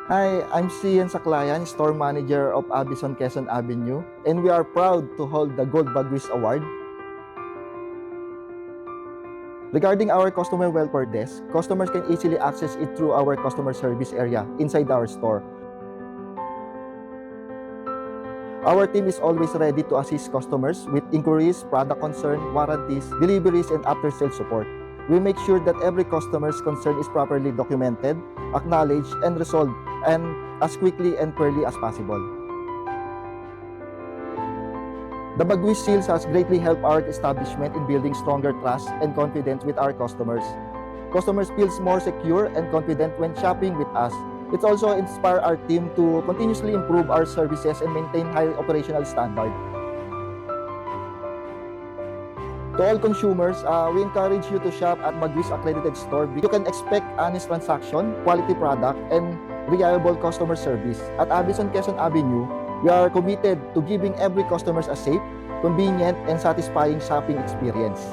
Hi, I'm Cian Saclayan, Store Manager of Abison Quezon Avenue, and we are proud to hold the Gold Bagwis Award. Regarding our customer welfare desk, customers can easily access it through our customer service area inside our store. Our team is always ready to assist customers with inquiries, product concern, warranties, deliveries, and after-sales support. We make sure that every customer's concern is properly documented, acknowledged, and resolved, and as quickly and fairly as possible. The Bagwis Seals has greatly helped our establishment in building stronger trust and confidence with our customers. Customers feel more secure and confident when shopping with us. It also inspires our team to continuously improve our services and maintain high operational standard. To all consumers, we encourage you to shop at Bagwis Accredited Store. You can expect honest transaction, quality product, and reliable customer service. At Abison Quezon Avenue, we are committed to giving every customer a safe, convenient, and satisfying shopping experience.